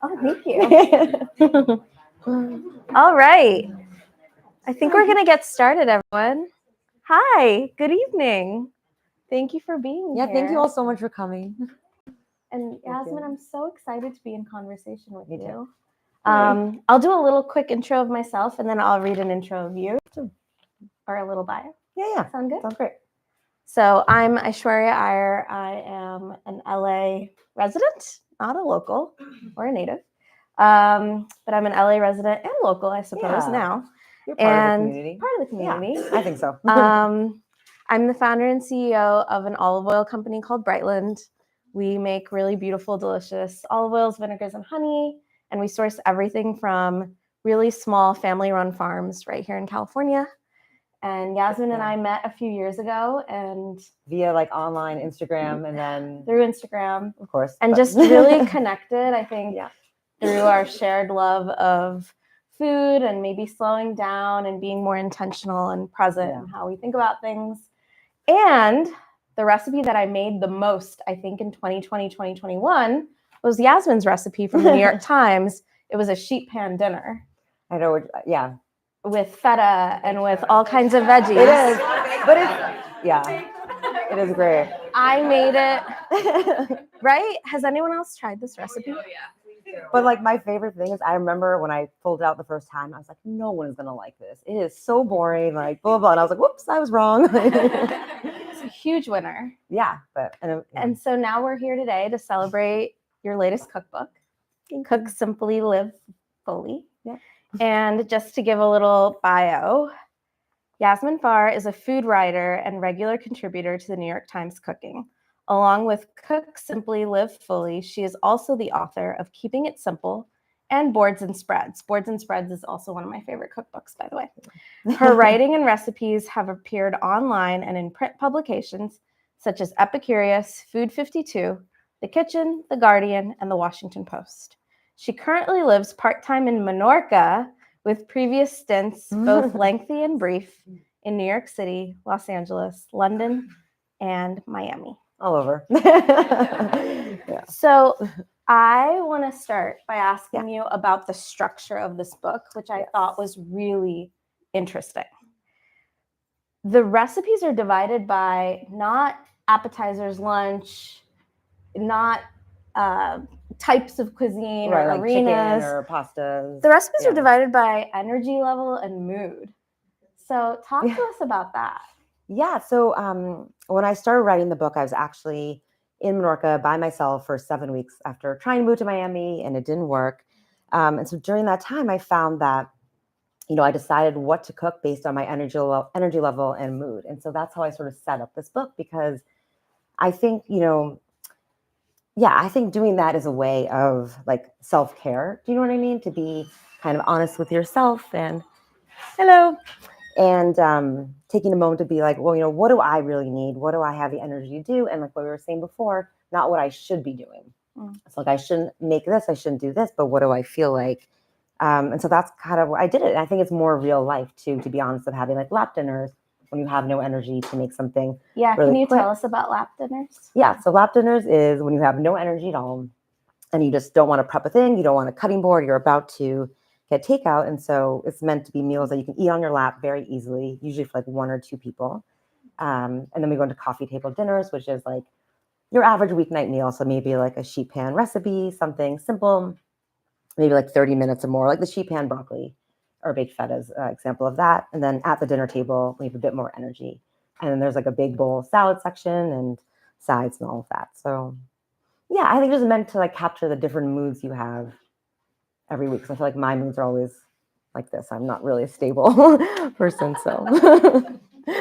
Oh, thank you. All right. I think we're going to get started, everyone. Hi, good evening. Thank you for being here. Thank you all so much for coming. And Yasmin, I'm so excited to be in conversation with Me too. you. I'll do a little quick intro of myself, and then I'll read an intro of you, or a little bio. Yeah. Sound good? Sounds great. So I'm Aishwarya Iyer. I am an LA resident, not a local or a native, but I'm an LA resident and local, I suppose, now. You're part of the community. Part of the community. Yeah, I think so. I'm the founder and CEO of an olive oil company called Brightland. We make really beautiful, delicious olive oils, vinegars, and honey, and we source everything from really small family-run farms right here in California. And Yasmin and I met a few years ago, and via like online Instagram, and then through Instagram, of course, and just really connected, I think, through our shared love of food and maybe slowing down and being more intentional and present in how we think about things. And the recipe that I made the most, I think, in 2020, 2021 was Yasmin's recipe from the New York Times. It was a sheet pan dinner. I know, with feta and with all kinds of veggies. It is, but it is great. I made it. Right? Has anyone else tried this recipe? Oh, yeah. But like my favorite thing is I remember when I pulled it out the first time, I was like, no one is gonna like this. It is so boring, like blah blah blah. And I was like, whoops, I was wrong. It's a huge winner. Yeah, and so now we're here today to celebrate your latest cookbook, Cook Simply, Live Fully. Yeah. And just to give a little bio, Yasmin Fahr is a food writer and regular contributor to the New York Times Cooking. Along with Cook Simply, Live Fully, she is also the author of Keeping It Simple and Boards and Spreads. Boards and Spreads is also one of my favorite cookbooks, by the way. Her writing and recipes have appeared online and in print publications such as Epicurious, Food 52, The Kitchen, The Guardian, and The Washington Post. She currently lives part-time in Menorca, with previous stints, both lengthy and brief, in New York City, Los Angeles, London, and Miami. All over. So I want to start by asking you about the structure of this book, which I thought was really interesting. The recipes are divided by not appetizers, lunch, not types of cuisine or like arenas chicken or pastas. The recipes are divided by energy level and mood. So talk to us about that. Yeah. So when I started writing the book, I was actually in Menorca by myself for 7 weeks after trying to move to Miami, and it didn't work. And so during that time, I found that, I decided what to cook based on my energy level and mood. And so that's how I sort of set up this book, because I think, I think doing that is a way of like self-care. Do you know what I mean? To be kind of honest with yourself and taking a moment to be like, well, what do I really need? What do I have the energy to do? And like what we were saying before, not what I should be doing. It's like, I shouldn't make this, I shouldn't do this, but what do I feel like? And so that's kind of what I did it. And I think it's more real life too, to be honest, of having like lap dinners when you have no energy to make something. Yeah, really can you quick. Tell us about lap dinners? Yeah, so lap dinners is when you have no energy at all and you just don't want to prep a thing, you don't want a cutting board, you're about to get takeout. And so it's meant to be meals that you can eat on your lap very easily, usually for like 1 or 2 people. And then we go into coffee table dinners, which is like your average weeknight meal. So maybe like a sheet pan recipe, something simple, maybe like 30 minutes or more, like the sheet pan broccoli or baked feta is an example of that. And then at the dinner table, we have a bit more energy. And then there's like a big bowl salad section and sides and all of that. So yeah, I think it's meant to like capture the different moods you have every week. So I feel like my moods are always like this. I'm not really a stable person. So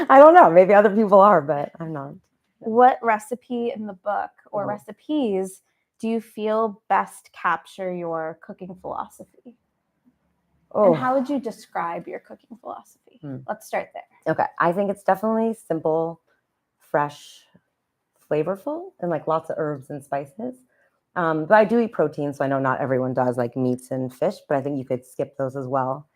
I don't know, maybe other people are, but I'm not. What recipe in the book or recipes do you feel best capture your cooking philosophy? And how would you describe your cooking philosophy? Let's start there. Okay. I think it's definitely simple, fresh, flavorful, and like lots of herbs and spices. But I do eat protein, so I know not everyone does, like meats and fish, but I think you could skip those as well.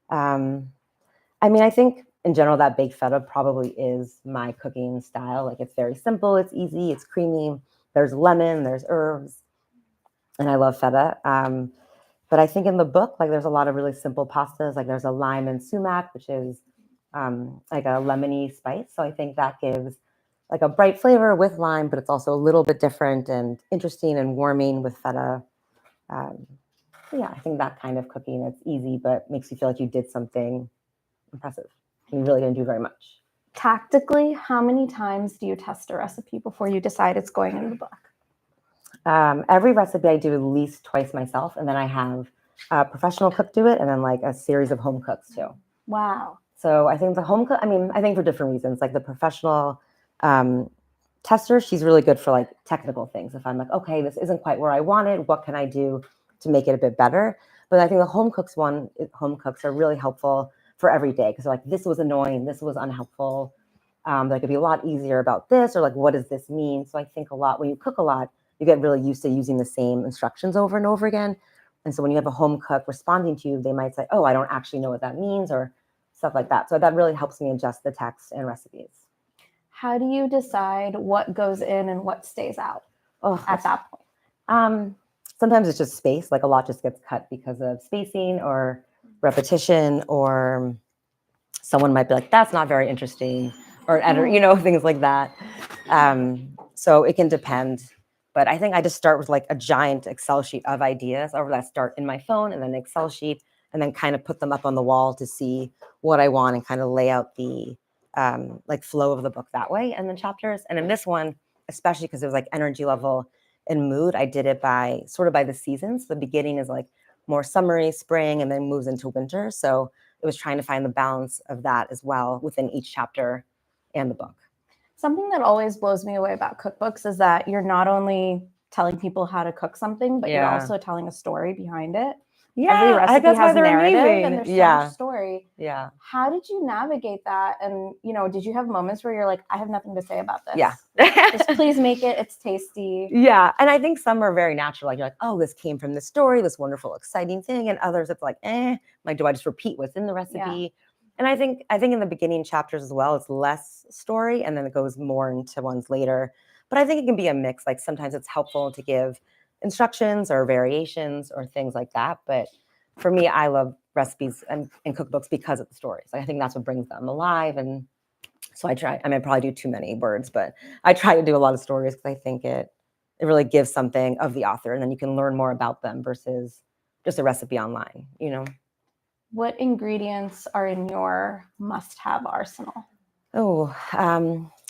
I think in general that baked feta probably is my cooking style. Like it's very simple, it's easy, it's creamy. There's lemon, there's herbs. and I love feta. But I think in the book, like there's a lot of really simple pastas. Like there's a lime and sumac, which is like a lemony spice. So I think that gives like a bright flavor with lime, but it's also a little bit different and interesting and warming with feta. So yeah, I think that kind of cooking, it's easy, but makes you feel like you did something impressive. You really didn't do very much. Tactically, how many times do you test a recipe before you decide it's going in the book? Every recipe I do at least twice myself, and then I have a professional cook do it, and then like a series of home cooks too. Wow. So I think the home cook, I mean, I think for different reasons, like the professional tester, she's really good for like technical things. If I'm like, okay, this isn't quite where I wanted, what can I do to make it a bit better? But I think the home cooks are really helpful for every day because they're like, this was annoying, this was unhelpful. That could be a lot easier about this, or like, what does this mean? So I think a lot when you cook a lot, you get really used to using the same instructions over and over again. And so when you have a home cook responding to you, they might say, oh, I don't actually know what that means, or stuff like that. So that really helps me adjust the text and recipes. How do you decide what goes in and what stays out at that point? Sometimes it's just space, like a lot just gets cut because of spacing or repetition, or someone might be like, that's not very interesting, or an editor, things like that. So it can depend. But I think I just start with like a giant Excel sheet of ideas, or that start in my phone and then an Excel sheet, and then kind of put them up on the wall to see what I want and kind of lay out the like flow of the book that way, and then chapters. And in this one, especially because it was like energy level and mood, I did it by the seasons. The beginning is like more summery, spring, and then moves into winter. So it was trying to find the balance of that as well within each chapter and the book. Something that always blows me away about cookbooks is that you're not only telling people how to cook something, but you're also telling a story behind it. Yeah, every recipe that's has why narrative amazing. And there's so much story. Yeah. How did you navigate that? And, did you have moments where you're like, I have nothing to say about this? Yeah. Just please make it. It's tasty. Yeah. And I think some are very natural. Like you're like, oh, this came from this story, this wonderful, exciting thing. And others, it's like, like, do I just repeat what's in the recipe? Yeah. And I think in the beginning chapters as well, it's less story, and then it goes more into ones later. But I think it can be a mix. Like sometimes it's helpful to give instructions or variations or things like that. But for me, I love recipes and cookbooks because of the stories. Like, I think that's what brings them alive. And so I probably do too many words, but I try to do a lot of stories because I think it really gives something of the author, and then you can learn more about them versus just a recipe online, What ingredients are in your must-have arsenal? Oh,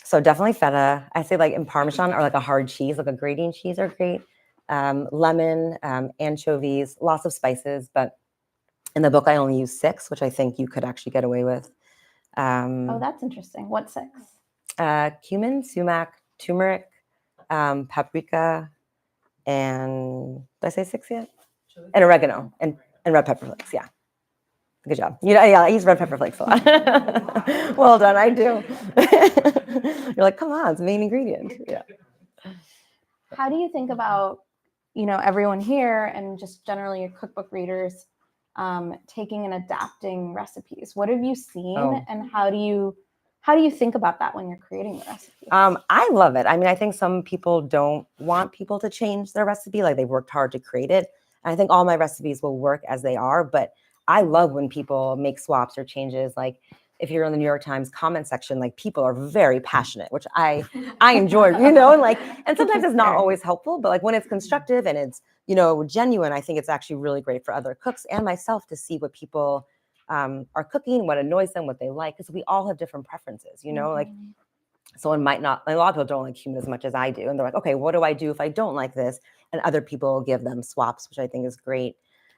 so definitely feta. I say like in Parmesan or like a hard cheese, like a grating cheese are great. Lemon, anchovies, lots of spices, but in the book I only use 6, which I think you could actually get away with. Oh, that's interesting. What 6? Cumin, sumac, turmeric, paprika, and did I say 6 yet? And oregano and red pepper flakes. Yeah. Good job. Yeah, I use red pepper flakes a lot. Well done, I do. You're like, come on, it's the main ingredient. Yeah. How do you think about, everyone here and just generally your cookbook readers taking and adapting recipes? What have you seen, and how do you think about that when you're creating the recipes? I love it. I mean, I think some people don't want people to change their recipe, like they've worked hard to create it. And I think all my recipes will work as they are, but I love when people make swaps or changes. Like if you're in the New York Times comment section, like people are very passionate, which I enjoy, and sometimes it's not always helpful, but like when it's constructive and it's, genuine, I think it's actually really great for other cooks and myself to see what people are cooking, what annoys them, what they like, because we all have different preferences, like someone might not, a lot of people don't like cumin as much as I do. And they're like, okay, what do I do if I don't like this? And other people give them swaps, which I think is great.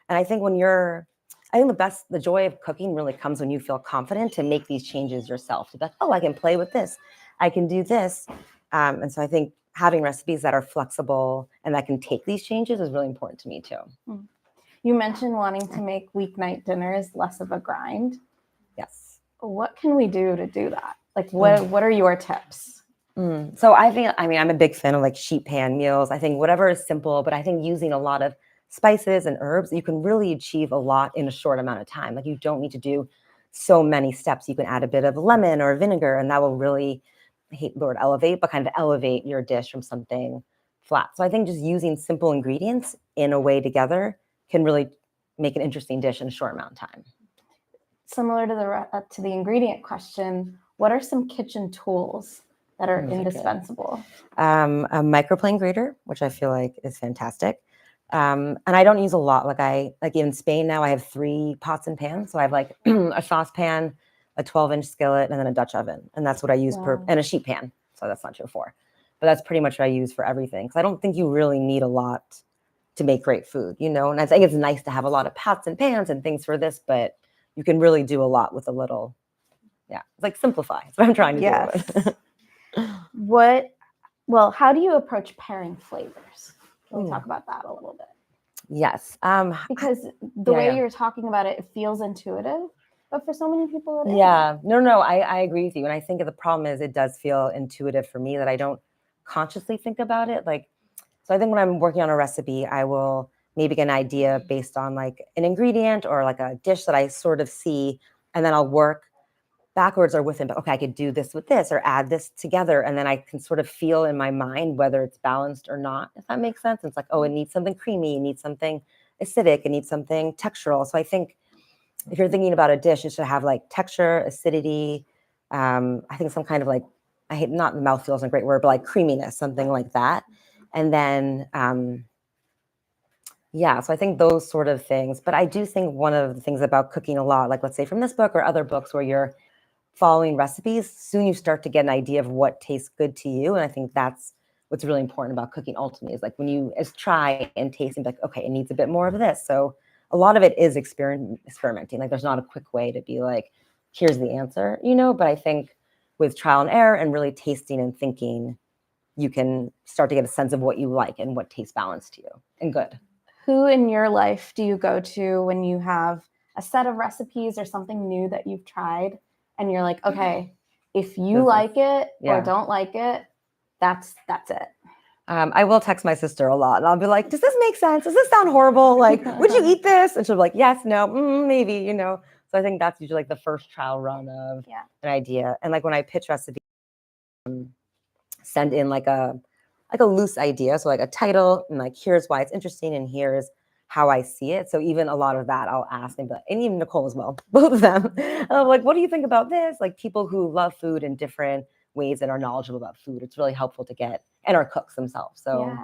And I think the joy of cooking really comes when you feel confident to make these changes yourself. To be like, oh, I can play with this. I can do this. And so I think having recipes that are flexible and that can take these changes is really important to me too. You mentioned wanting to make weeknight dinners less of a grind. Yes. What can we do to do that? Like, what are your tips? So I'm a big fan of like sheet pan meals. I think whatever is simple, but I think using a lot of spices and herbs, you can really achieve a lot in a short amount of time. Like you don't need to do so many steps. You can add a bit of lemon or vinegar, and that will really, I hate the word elevate, but kind of elevate your dish from something flat. So I think just using simple ingredients in a way together can really make an interesting dish in a short amount of time. Similar to the ingredient question, what are some kitchen tools that are indispensable? A microplane grater, which I feel like is fantastic. And I don't use a lot. Like in Spain now, I have 3 pots and pans. So I have like a saucepan, a 12-inch skillet, and then a Dutch oven. And that's what I use and a sheet pan. So that's not true 4. But that's pretty much what I use for everything. Because I don't think you really need a lot to make great food, And I think it's nice to have a lot of pots and pans and things for this, but you can really do a lot with a little. Yeah, it's like simplify. That's what I'm trying to do. How do you approach pairing flavors? Can we talk about that a little bit? Yes. Because the way you're talking about it, it feels intuitive, but for so many people it isn't. Yeah. No, I agree with you. And I think the problem is it does feel intuitive for me that I don't consciously think about it. So I think when I'm working on a recipe, I will maybe get an idea based on like an ingredient or like a dish that I sort of see, and then I'll work backwards or within, but okay, I could do this with this or add this together. And then I can sort of feel in my mind whether it's balanced or not, if that makes sense. It's like, oh, it needs something creamy, it needs something acidic, it needs something textural. So I think if you're thinking about a dish, it should have like texture, acidity, I think some kind of like, I hate, not mouthfeel isn't a great word, but like creaminess, something like that. And then, so I think those sort of things. But I do think one of the things about cooking a lot, like let's say from this book or other books where you're following recipes, soon you start to get an idea of what tastes good to you. And I think that's what's really important about cooking ultimately, is like when you try and taste and be like, okay, it needs a bit more of this. So a lot of it is experimenting. Like there's not a quick way to be like, here's the answer, but I think with trial and error and really tasting and thinking, you can start to get a sense of what you like and what tastes balanced to you and good. Who in your life do you go to when you have a set of recipes or something new that you've tried and you're like, okay, if you like it or don't like it, that's it? I will text my sister a lot and I'll be like, does this make sense? Does this sound horrible? Like, would you eat this? And she'll be like, yes, no, maybe, So I think that's usually like the first trial run of an idea. And like when I pitch recipes, send in like a loose idea. So like a title and like, here's why it's interesting and here's how I see it. So even a lot of that I'll ask them, and even Nicole as well, both of them. Like, what do you think about this? Like people who love food in different ways and are knowledgeable about food. It's really helpful to get, and our cooks themselves. So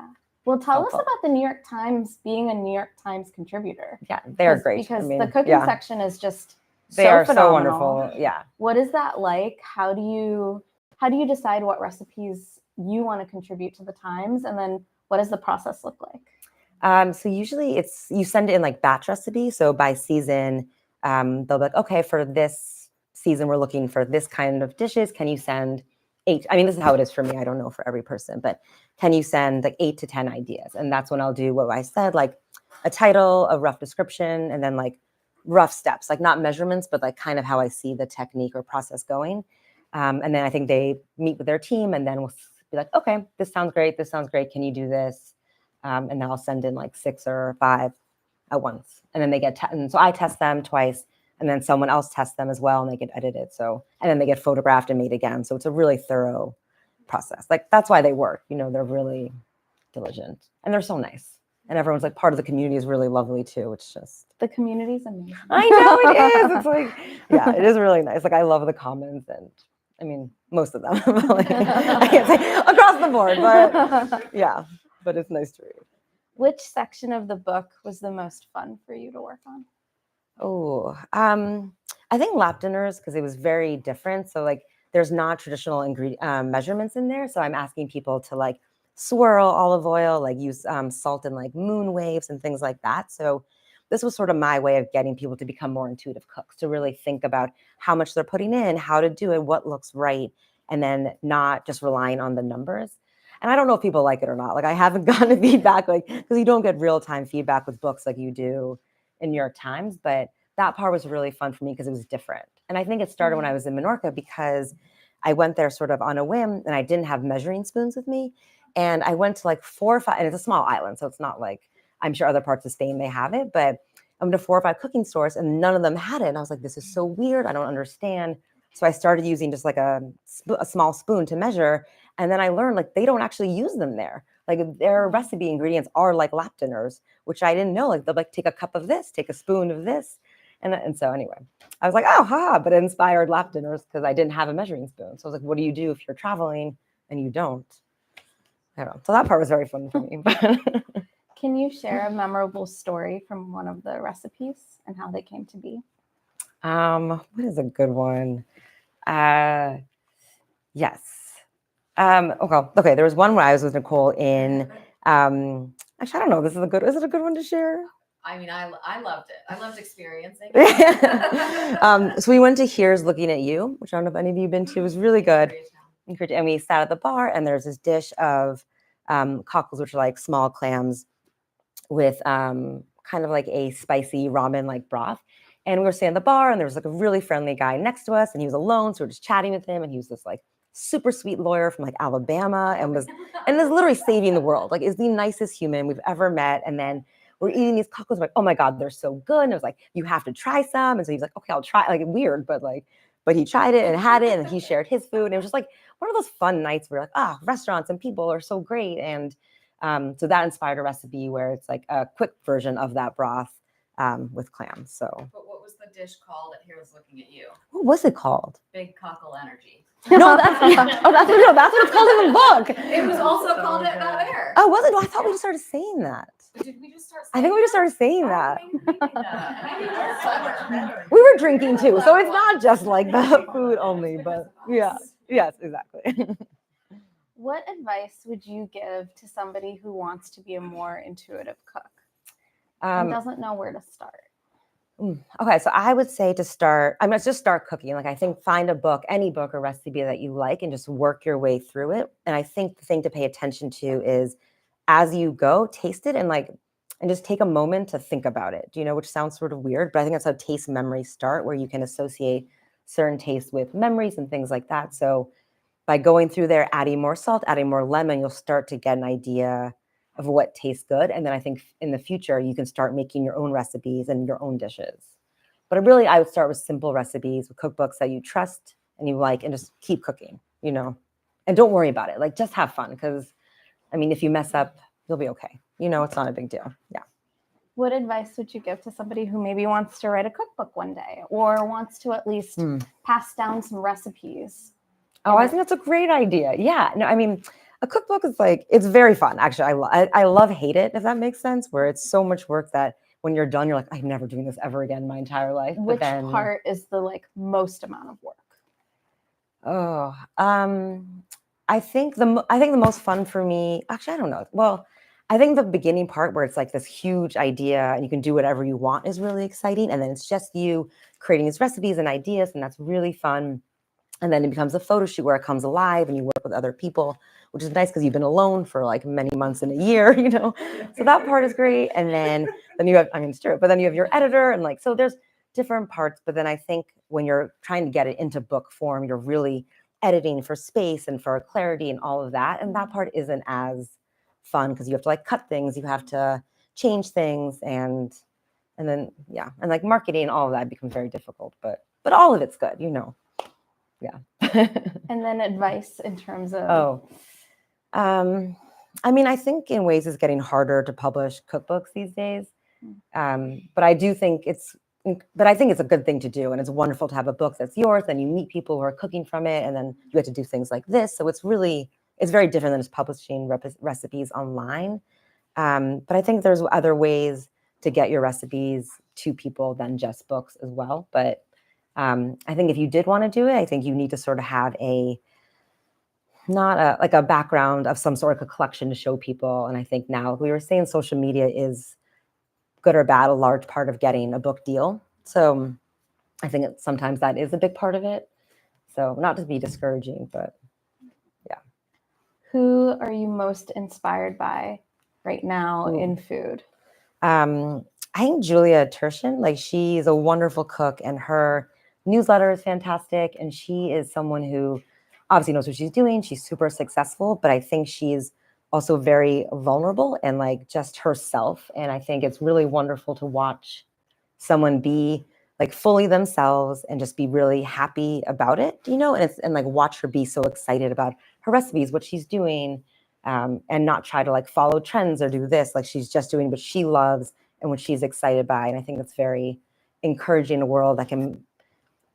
well, tell us about the New York Times, being a New York Times contributor. Yeah, they're great. Because the cooking section is just they are phenomenal. So wonderful. Yeah. What is that like? How do you decide what recipes you want to contribute to the Times, and then what does the process look like? So usually you send in like batch recipes. So by season, they'll be like, okay, for this season, we're looking for this kind of dishes. Can you send 8? I mean, this is how it is for me. I don't know for every person, but can you send like 8 to 10 ideas? And that's when I'll do what I said, like a title, a rough description, and then like rough steps, like not measurements, but like kind of how I see the technique or process going. And then I think they meet with their team and then we'll be like, okay, this sounds great. This sounds great. Can you do this? And then I'll send in like 6 or 5 at once. And then they get, and so I test them twice and then someone else tests them as well and they get edited. So, and then they get photographed and made again. So it's a really thorough process. Like that's why they work, they're really diligent and they're so nice. And everyone's like part of the community is really lovely too. It's just. The community's amazing. I know it is. It's like, it is really nice. Like I love the comments and I mean, most of them. I can't say across the board, but but it's nice to read. Which section of the book was the most fun for you to work on? Oh, I think lap dinners, because it was very different. So like there's not traditional measurements in there. So I'm asking people to like swirl olive oil, like use salt and like moon waves and things like that. So this was sort of my way of getting people to become more intuitive cooks, to really think about how much they're putting in, how to do it, what looks right, and then not just relying on the numbers. And I don't know if people like it or not. Like I haven't gotten feedback, like, because you don't get real-time feedback with books like you do in New York Times. But that part was really fun for me because it was different. And I think it started when I was in Menorca because I went there sort of on a whim and I didn't have measuring spoons with me. And I went to like 4 or 5, and it's a small island. So it's not like, I'm sure other parts of Spain, they have it, but I went to 4 or 5 cooking stores and none of them had it. And I was like, this is so weird. I don't understand. So I started using just like a small spoon to measure. And then I learned like they don't actually use them there. Like their recipe ingredients are like lap dinners, which I didn't know. Like they'll like take a cup of this, take a spoon of this. And so anyway, I was like, oh, ha, but it inspired lap dinners because I didn't have a measuring spoon. So I was like, what do you do if you're traveling and you don't? I don't know. So that part was very fun for me. Can you share a memorable story from one of the recipes and how they came to be? What is a good one? Yes. Okay. There was one where I was with Nicole in, actually, I don't know. Is it a good one to share? I mean, I loved it. I loved experiencing So we went to Here's Looking at You, which I don't know if any of you have been to. It was really good. And we sat at the bar, and there's this dish of cockles, which are like small clams with kind of like a spicy ramen like broth. And we were sitting at the bar, and there was like a really friendly guy next to us, and he was alone, so we were just chatting with him, and he was this like super sweet lawyer from like Alabama, and was literally saving the world. Like, is the nicest human we've ever met. And then we're eating these cockles, like, oh my God, they're so good. And it was like, you have to try some. And so he's like, okay, I'll try. Like, weird, but he tried it and had it, and he shared his food. And it was just like one of those fun nights where like, restaurants and people are so great. And so that inspired a recipe where it's like a quick version of that broth with clams. So. But what was the dish called that Here's Looking at You? What was it called? Big cockle energy. No, that's what it's called in the book. It was also called it out there. Oh, was it? No, I thought we just started saying that. Did we just start I think we just started saying that. that. We were drinking too, so it's not just like the food only, but yeah. Yes, exactly. What advice would you give to somebody who wants to be a more intuitive cook and doesn't know where to start? Okay, so I would say to start, just start cooking. Like, I think find a book, any book or recipe that you like, and just work your way through it. And I think the thing to pay attention to is as you go, taste it and just take a moment to think about it, which sounds sort of weird, but I think that's how taste memories start, where you can associate certain tastes with memories and things like that. So by going through there, adding more salt, adding more lemon, you'll start to get an idea of what tastes good. And then I think in the future, you can start making your own recipes and your own dishes. But I would start with simple recipes, with cookbooks that you trust and you like, and just keep cooking, and don't worry about it. Like, just have fun. Because, if you mess up, you'll be okay. It's not a big deal. Yeah. What advice would you give to somebody who maybe wants to write a cookbook one day or wants to at least pass down some recipes? Oh, I think that's a great idea. Yeah. No, a cookbook is it's very fun. Actually, I love hate it, if that makes sense, where it's so much work that when you're done, you're like, I'm never doing this ever again in my entire life. Which part is the most amount of work? Oh, I think the most fun for me, actually, I don't know. Well, I think the beginning part where it's like this huge idea and you can do whatever you want is really exciting. And then it's just you creating these recipes and ideas, and that's really fun. And then it becomes a photo shoot where it comes alive and you work with other people, which is nice because you've been alone for like many months in a year, So that part is great. And then you have, it's true, but then you have your editor and so there's different parts. But then I think when you're trying to get it into book form, you're really editing for space and for clarity and all of that. And that part isn't as fun because you have to cut things, you have to change things, and then, yeah. And marketing and all of that becomes very difficult, but all of it's good, Yeah. And then advice in terms of I think in ways it's getting harder to publish cookbooks these days. But I think it's a good thing to do, and it's wonderful to have a book that's yours, and you meet people who are cooking from it, and then you get to do things like this. So it's very different than just publishing recipes online. But I think there's other ways to get your recipes to people than just books as well. But I think if you did want to do it, I think you need to sort of have not a background of some sort of a collection to show people. And I think now, like we were saying, social media is good or bad, a large part of getting a book deal. So I think sometimes that is a big part of it. So not to be discouraging, but yeah. Who are you most inspired by right now in food? I think Julia Turshen, she's a wonderful cook, and her newsletter is fantastic. And she is someone who obviously knows what she's doing. She's super successful, but I think she's also very vulnerable and just herself. And I think it's really wonderful to watch someone be fully themselves and just be really happy about it, and watch her be so excited about her recipes, what she's doing. and not try to like follow trends or do this. Like she's just doing what she loves and what she's excited by. And I think that's very encouraging in a world that can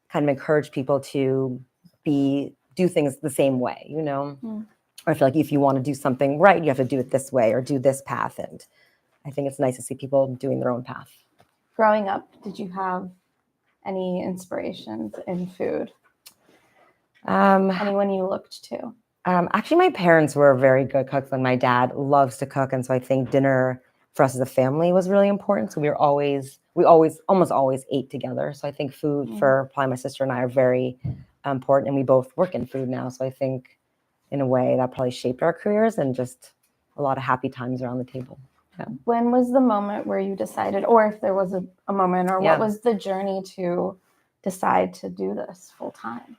kind of encourage people to do things the same way, you know? Mm. Or I feel like if you want to do something right, you have to do it this way or do this path. And I think it's nice to see people doing their own path. Growing up, did you have any inspirations in food? Anyone you looked to? Actually, my parents were very good cooks, and my dad loves to cook. And so I think dinner for us as a family was really important. So we almost always ate together. So I think food for probably my sister and I are very important. And we both work in food now. So I think in a way that probably shaped our careers and just a lot of happy times around the table. Yeah. When was the moment where you decided, or if there was a moment, or what was the journey to decide to do this full time?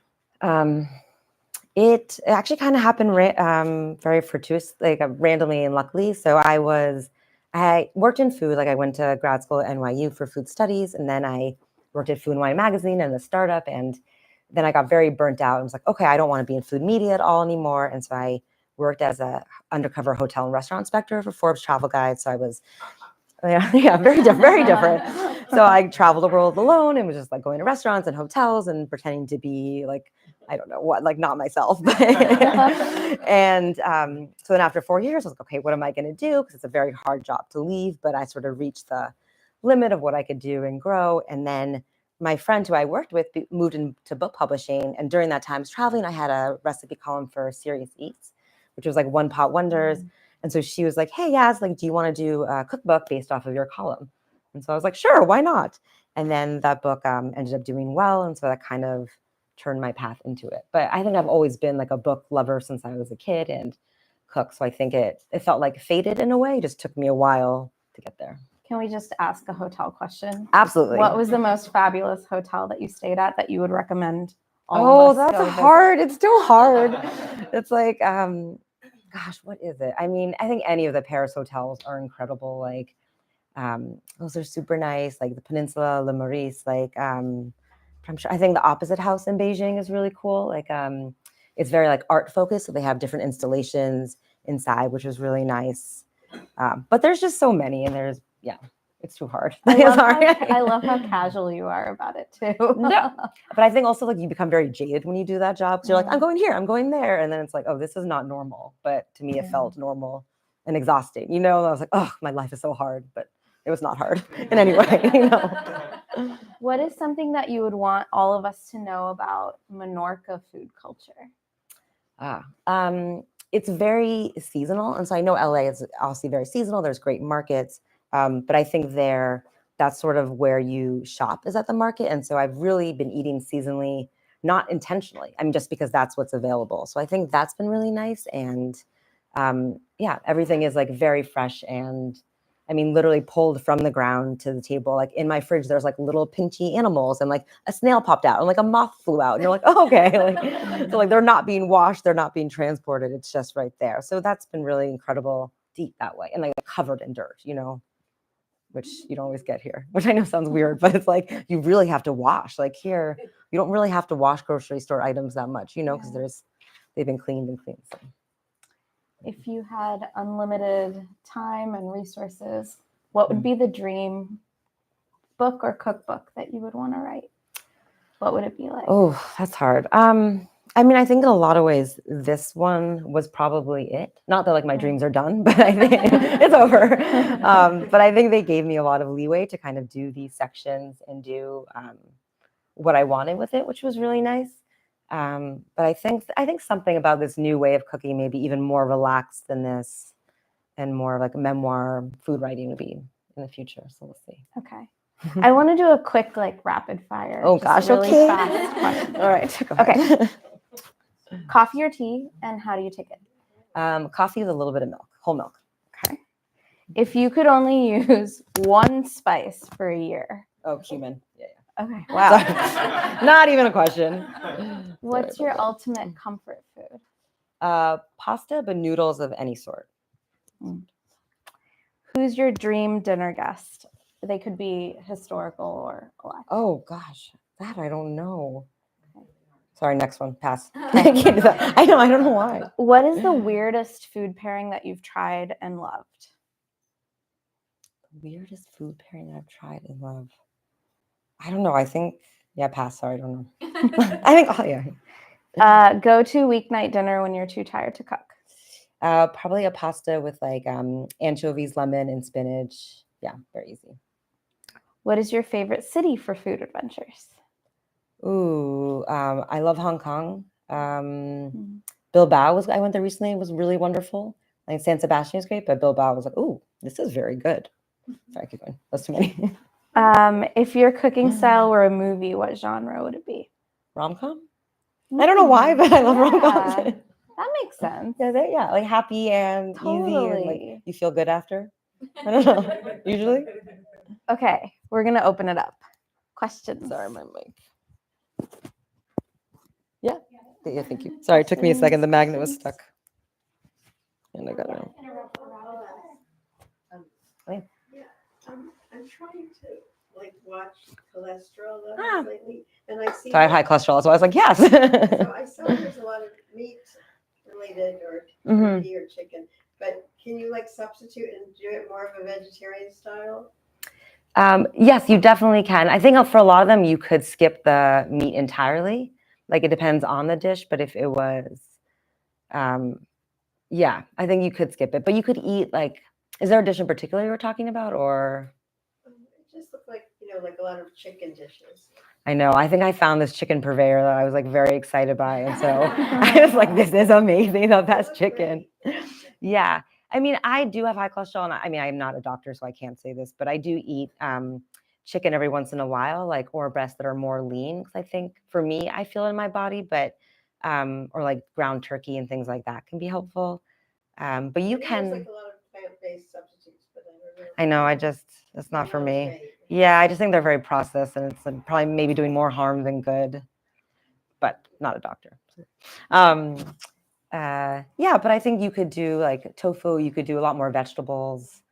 It actually kind of happened very fortuitous, like randomly and luckily. So I worked in food. Like I went to grad school at NYU for food studies, and then I worked at Food and Wine magazine and a startup. And then I got very burnt out and was like, okay, I don't want to be in food media at all anymore. And so I worked as a undercover hotel and restaurant inspector for Forbes Travel Guide. So I was, very different. So I traveled the world alone and was just like going to restaurants and hotels and pretending to be like, I don't know what, like not myself. And so then after 4 years, I was like, okay, what am I going to do? Because it's a very hard job to leave, but I sort of reached the limit of what I could do and grow. And then my friend who I worked with moved into book publishing. And during that time I was traveling, I had a recipe column for Serious Eats, which was like One Pot Wonders. And so she was like, hey, Yas, like, do you want to do a cookbook based off of your column? And so I was like, sure, why not? And then that book ended up doing well. And so that kind of turned my path into it. But I think I've always been like a book lover since I was a kid and cook. So I think it felt like fated in a way. It just took me a while to get there. Can we just ask a hotel question? Absolutely. What was the most fabulous hotel that you stayed at that you would recommend all of us that's hard. It's still hard. It's like, gosh, what is it? I mean, I think any of the Paris hotels are incredible. Like, those are super nice. Like the Peninsula, Le Maurice. Like, I'm sure. I think the Opposite House in Beijing is really cool. Like, it's very like art focused, so they have different installations inside, which is really nice. But there's just so many, and it's too hard. I love how casual you are about it too. No, but I think also like you become very jaded when you do that job. So you're like, I'm going here, I'm going there. And then it's like, oh, this is not normal. But to me, it felt normal and exhausting. You know, and I was like, oh, my life is so hard. But it was not hard in any way, you know. What is something that you would want all of us to know about Menorca food culture? It's very seasonal. And so I know LA is obviously very seasonal. There's great markets. But I think that's sort of where you shop is at the market. And so I've really been eating seasonally, not intentionally. I mean, just because that's what's available. So I think that's been really nice. And everything is like very fresh and I mean, literally pulled from the ground to the table. Like in my fridge, there's like little pinchy animals and like a snail popped out and like a moth flew out. And you're like, oh, okay. Like, so like they're not being washed. They're not being transported. It's just right there. So that's been really incredible to eat that way. And like covered in dirt, you know, which you don't always get here, which I know sounds weird, but it's like, you really have to wash. Like here, you don't really have to wash grocery store items that much, you know, because they've been cleaned and cleaned. So. If you had unlimited time and resources, what would be the dream book or cookbook that you would want to write? What would it be like? Oh, that's hard. I mean, I think in a lot of ways, this one was probably it. Not that like my dreams are done, but I think it's over. But I think they gave me a lot of leeway to kind of do these sections and do what I wanted with it, which was really nice. But I think something about this new way of cooking, maybe even more relaxed than this and more like memoir food writing would be in the future. So we'll see. Okay. I want to do a quick like rapid fire. Oh gosh, really okay. Fast question. All right. Okay. Coffee or tea, and how do you take it? Coffee with a little bit of milk, whole milk. Okay. If you could only use one spice for a year. Oh, cumin. Yeah. Okay. Wow. Not even a question. What's your ultimate comfort food? Pasta, but noodles of any sort. Who's your dream dinner guest? They could be historical or alive. Oh gosh, that I don't know. Sorry, next one. Pass. I can't do that. I know. I don't know why. What is the weirdest food pairing that you've tried and loved? Weirdest food pairing that I've tried and love. I don't know. I think pass. Sorry, I don't know. I think Go to weeknight dinner when you're too tired to cook. probably a pasta with like anchovies, lemon, and spinach. Yeah, very easy. What is your favorite city for food adventures? Ooh, I love Hong Kong. Bilbao I went there recently. It was really wonderful. Like San Sebastian is great, but Bilbao was like, ooh, this is very good. Sorry, keep going. That's too many. If your cooking style were a movie, what genre would it be? Rom-com? I don't know why, but I love rom-coms. Yeah, that makes sense. Yeah, like happy and easy and like Totally. you feel good after. I don't know. Usually. Okay, we're gonna open it up. Questions. Sorry, my mic. Yeah, thank you. Sorry, it took me a second. The magnet was stuck. And I got it. I'm trying to like watch cholesterol levels lately, and I see. So I have high cholesterol, so I was like, yes. So I saw there's a lot of meat related or turkey or chicken, but can you like substitute and do it more of a vegetarian style? Yes, you definitely can. I think for a lot of them, you could skip the meat entirely. Like it depends on the dish, but if it was, yeah, I think you could skip it. But you could eat like, is there a dish in particular you were talking about, or? It just looked like like a lot of chicken dishes. I know. I think I found this chicken purveyor that I was like very excited by, and so I was like, "This is amazing, the best chicken." Yeah, I mean, I do have high cholesterol, and I mean, I'm not a doctor, so I can't say this, but I do eat chicken every once in a while, like or breasts that are more lean, because I think for me, I feel it in my body, but or like ground turkey and things like that can be helpful. But you can. There's like a lot of plant-based substitutes, but I don't know. I know. It's not for me. Yeah, I just think they're very processed, and it's probably maybe doing more harm than good. But not a doctor. Yeah, but I think you could do like tofu. You could do a lot more vegetables.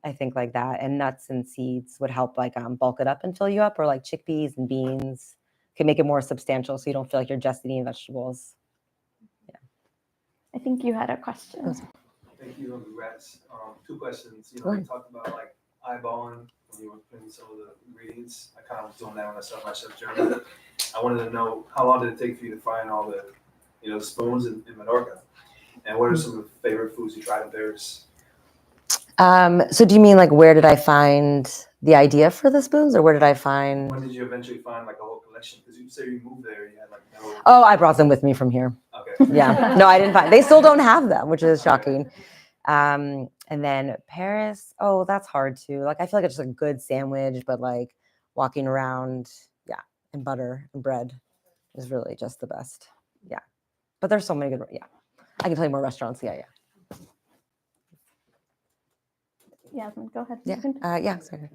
I think like that, and nuts and seeds would help like bulk it up and fill you up, or like chickpeas and beans can make it more substantial, so you don't feel like you're just eating vegetables. Yeah. I think you had a question. Thank you, and congrats. 2 questions. We talked about like eyeballing when you were putting some of the ingredients. I kind of was doing that when I started my chef journey. I wanted to know how long did it take for you to find all the, the spoons in Menorca, and what are some of the favorite foods you tried of theirs? So do you mean like where did I find the idea for the spoons, or where did I find? When did you eventually find like a whole collection? Because you said you moved there, you had like no. Oh, I brought them with me from here. Okay. Yeah. No, I didn't find. They still don't have them, which is shocking. And then Paris. Oh, that's hard too. Like I feel like it's just a good sandwich, but like walking around, yeah, and butter and bread is really just the best. Yeah. But there's so many good. Yeah, I can tell you more restaurants. Yeah. Yasmin, go ahead. Yeah. Sorry.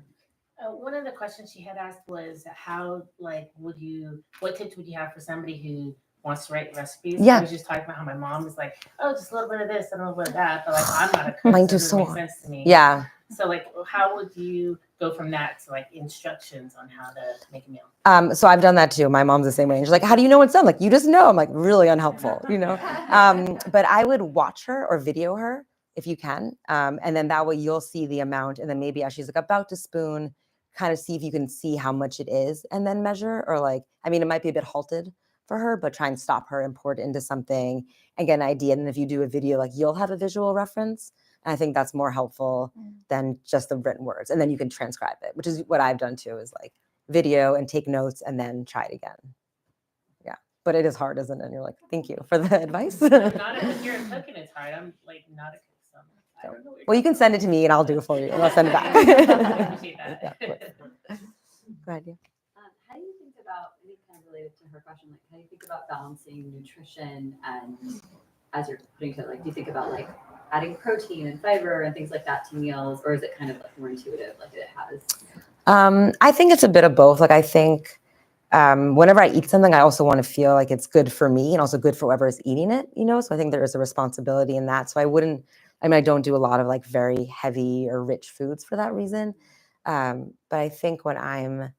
One of the questions she had asked was how, like, what tips would you have for somebody who wants to write recipes? Yeah. I was just talking about how my mom is like, oh, just a little bit of this and a little bit of that, but like I'm not a cook, Mine so too, it doesn't so make sense to me. Yeah. So like, how would you go from that to like instructions on how to make a meal? So I've done that too. My mom's the same way. And she's like, how do you know it's done? Like, you just know. I'm like, really unhelpful, But I would watch her or video her if you can. And then that way you'll see the amount. And then maybe as she's like about to spoon, kind of see if you can see how much it is and then measure. Or like, I mean, it might be a bit halted for her, but try and stop her and pour it into something and get an idea. And if you do a video, like you'll have a visual reference. And I think that's more helpful than just the written words. And then you can transcribe it, which is what I've done too, is like video and take notes and then try it again. Yeah. But it is hard, isn't it? And you're like, thank you for the advice. Not if you're cooking, it's hard. I'm like not a cook. So I don't know. Well, you can send it to me and I'll do it for you. And I'll send it back. I appreciate that. Yeah, go ahead, yeah. How do you think about, I think kind of related to her question, like how do you think about balancing nutrition and as you're putting to like, do you think about like adding protein and fiber and things like that to meals, or is it kind of like more intuitive like it has? I think it's a bit of both. Like I think whenever I eat something, I also want to feel like it's good for me and also good for whoever is eating it, So I think there is a responsibility in that. So I don't do a lot of like very heavy or rich foods for that reason. But I think when I'm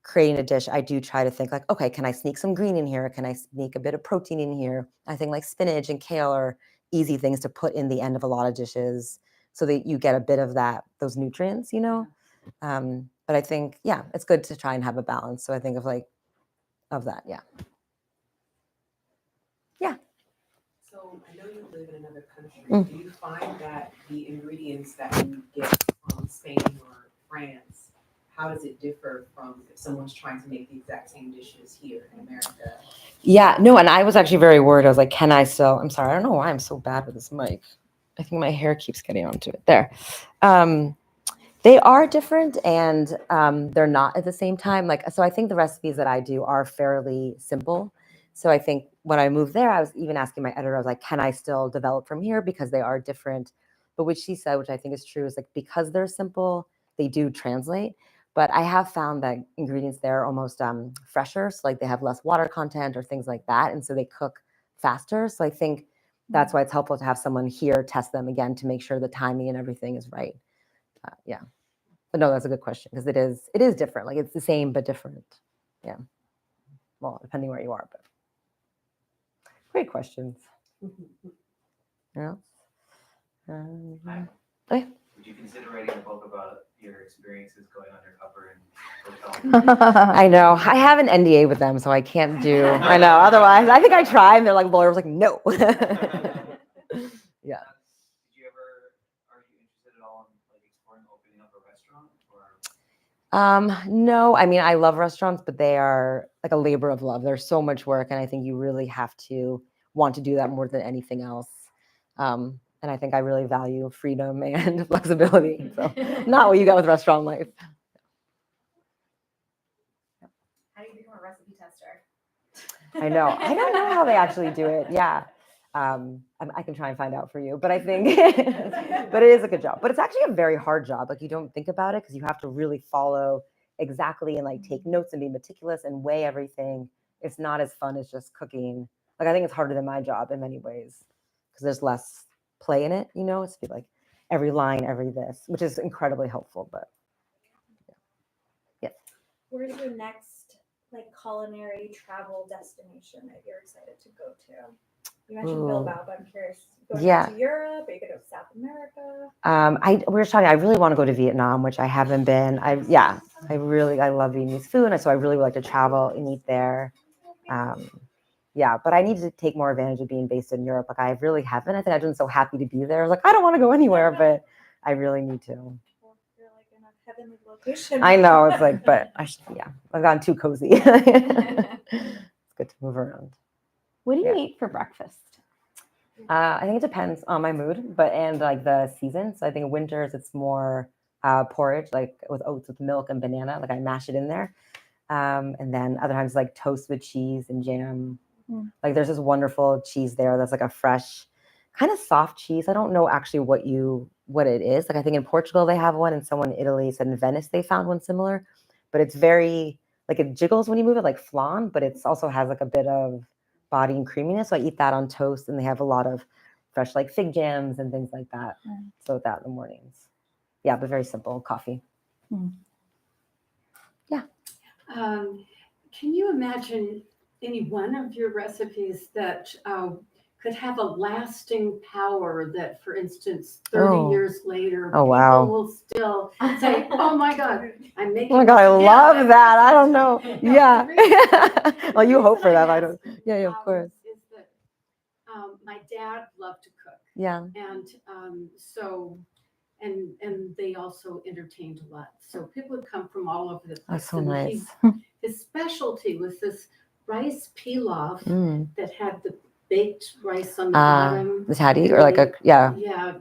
creating a dish, I do try to think like, okay, can I sneak some green in here? Can I sneak a bit of protein in here? I think like spinach and kale are easy things to put in the end of a lot of dishes so that you get a bit of those nutrients, you know? But I think, yeah, it's good to try and have a balance. So I think of that. Yeah. So I know you live in another country. Mm. Do you find that the ingredients that you get from Spain or France, how does it differ from if someone's trying to make the exact same dishes here in America? Yeah, no, and I was actually very worried. I was like, can I still, I'm sorry, I don't know why I'm so bad with this mic. I think my hair keeps getting onto it. There. They are different and they're not at the same time. Like, so I think the recipes that I do are fairly simple. So I think when I moved there, I was even asking my editor, I was like, can I still develop from here? Because they are different. But what she said, which I think is true, is like, because they're simple, they do translate. But I have found that ingredients there are almost fresher. So like they have less water content or things like that. And so they cook faster. So I think that's why it's helpful to have someone here test them again to make sure the timing and everything is right. Yeah. But no, that's a good question because it is different. Like it's the same, but different. Yeah. Well, depending where you are, but great questions. Yeah. Okay. Would you consider writing a book about your experiences going undercover in hotels? I know. I have an NDA with them, so I can't do. I know. Otherwise, I think I tried, and they're like lawyers, like no. Yeah. Did you ever? Are you interested at all in like exploring opening up a restaurant? Or? No. I mean, I love restaurants, but they are like a labor of love. There's so much work, and I think you really have to want to do that more than anything else. And I think I really value freedom and flexibility. So, not what you got with restaurant life. How do you become a recipe tester? I know. I don't know how they actually do it. Yeah. I can try and find out for you, but I think, but it is a good job. But it's actually a very hard job. Like you don't think about it because you have to really follow exactly and like take notes and be meticulous and weigh everything. It's not as fun as just cooking. Like I think it's harder than my job in many ways because there's less play in it. You know, it's like every line, every this, which is incredibly helpful. But yeah. Where's your next like culinary travel destination that you're excited to go to? You mentioned Bilbao, but I'm curious. Going to Europe? Are you going to South America? We were talking. I really want to go to Vietnam, which I haven't been. I love Vietnamese food, and so I really would like to travel and eat there. But I need to take more advantage of being based in Europe. Like I really haven't. I think I've been so happy to be there. I was like, I don't want to go anywhere, but I really need to. Well, you're like in a heavenly location. I know it's like, but I've gotten too cozy. It's good to move around. What do you eat for breakfast? I think it depends on my mood, and like the season. So I think winters it's more porridge, like with oats with milk and banana. Like I mash it in there, and then other times like toast with cheese and jam. Like there's this wonderful cheese there that's like a fresh, kind of soft cheese. I don't know actually what it is. Like I think in Portugal they have one, and someone in Italy said in Venice they found one similar, but it's very like it jiggles when you move it, like flan, but it also has like a bit of body and creaminess. So I eat that on toast, and they have a lot of fresh like fig jams and things like that. So that in the mornings. Yeah, but very simple coffee. Yeah. Can you imagine any one of your recipes that could have a lasting power that, for instance, 30 years later, people will still say, oh my God, I'm making Oh my God, I love that. I don't know. Yeah. Well, you hope for that. I don't. Yeah, of course. Is that my dad loved to cook. Yeah. And and they also entertained a lot. So people would come from all over the place. That's so and nice. His specialty was this rice pilaf that had the baked rice on the bottom. The tatty or like Yeah,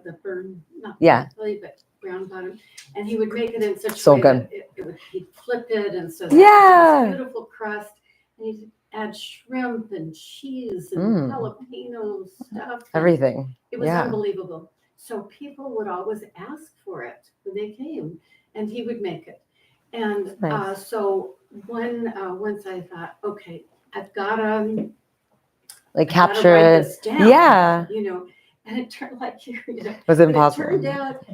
the burn, not really, but brown bottom. And he would make it in such a way that he'd flip it, and so this beautiful crust. And he'd add shrimp and cheese and jalapeno stuff. Everything. It was unbelievable. So people would always ask for it when they came, and he would make it. And so once I thought, okay, I've got to capture write it. this down, and it turned it was impossible. It turned out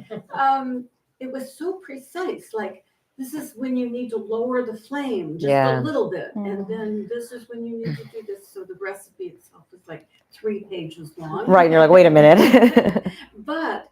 it was so precise. Like this is when you need to lower the flame just Yeah. a little bit. Mm. And then this is when you need to do this. So the recipe itself is like 3 pages long. Right. And you're like, wait a minute. But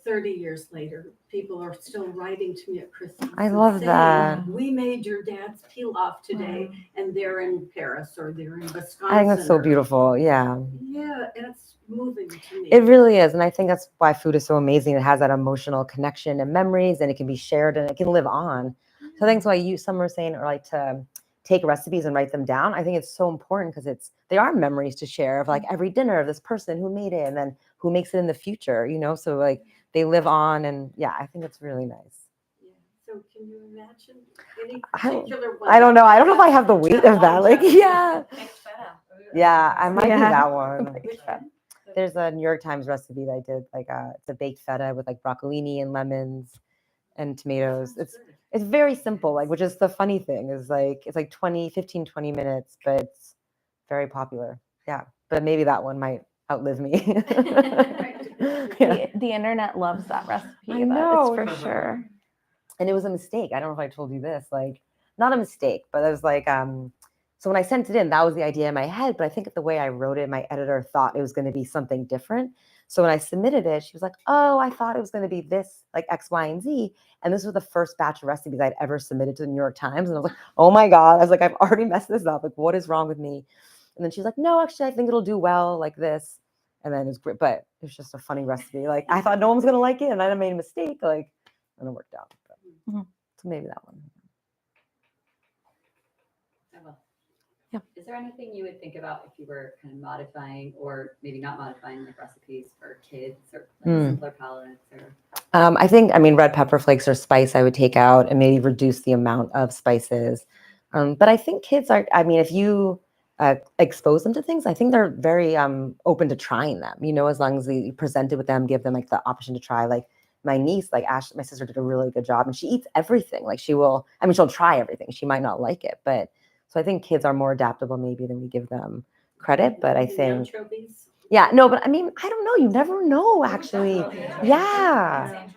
30 years later, people are still writing to me at Christmas. I and love saying, that. We made your dad's pilaf today, and they're in Paris or they're in Wisconsin. I think that's so or- beautiful. Yeah. Yeah, and it's moving to me. It really is. And I think that's why food is so amazing. It has that emotional connection and memories, and it can be shared and it can live on. So I think that's why some are saying, or like to take recipes and write them down. I think it's so important because they are memories to share of like every dinner of this person who made it and then who makes it in the future, so like they live on. And yeah, I think it's really nice. Yeah. So can you imagine any I don't- particular one? I don't know. I don't know if I have the weight of that. Like, yeah. Baked feta. Yeah, I might do Yeah. that one. Which one? There's a New York Times recipe that I did, like it's a baked feta with like broccolini and lemons and tomatoes. It's very simple, like, which is the funny thing is like, it's like 15-20 minutes, but it's very popular. Yeah. But maybe that one might outlive me. Yeah. The internet loves that recipe. I That know. is for sure. And it was a mistake. I don't know if I told you this, like not a mistake, but it was like, so when I sent it in, that was the idea in my head, but I think the way I wrote it, my editor thought it was going to be something different. So when I submitted it, she was like, oh, I thought it was going to be this, like X, Y, and Z. And this was the first batch of recipes I'd ever submitted to the New York Times. And I was like, oh my God. I was like, I've already messed this up. Like, what is wrong with me? And then she's like, no, actually, I think it'll do well like this. And then it was great, but it was just a funny recipe. Like I thought no one was going to like it and I made a mistake, like, and it worked out. But, so maybe that one. Yeah. Is there anything you would think about if you were kind of modifying or maybe not modifying like recipes for kids or like simpler palates or? I mean, red pepper flakes or spice I would take out and maybe reduce the amount of spices. But I think kids are, I mean, if you expose them to things, I think they're very open to trying them, as long as you present it with them, give them like the option to try. Like my niece, like Ash, my sister did a really good job and she eats everything. Like she'll try everything. She might not like it, but so I think kids are more adaptable maybe than we give them credit, but I think, yeah, no, but I mean, I don't know. You never know actually. Yeah.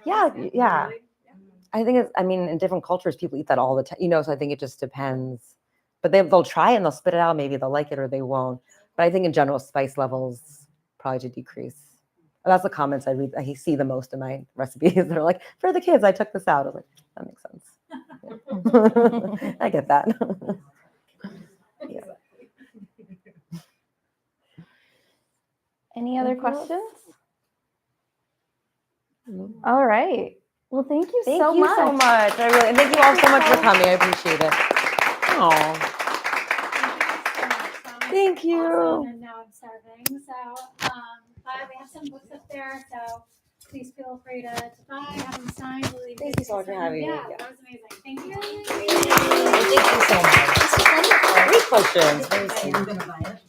I think in different cultures, people eat that all the time, so I think it just depends, but they'll try it and they'll spit it out. Maybe they'll like it or they won't. But I think in general, spice levels probably to decrease. That's the comments I read. I see the most in my recipes. They're like, for the kids, I took this out. I was like, that makes sense. Yeah. I get that. Yeah. Any other questions? All right. Well, thank you so much. I really, and thank you all so much for coming. I appreciate it. Oh, thank you. Awesome. And now I'm serving. So, but we have some books up there. So please feel free to buy, have them signed. Really Thank you so much for having me. Yeah, that was amazing. Thank you. Thank you so much. Great questions. Very sweet.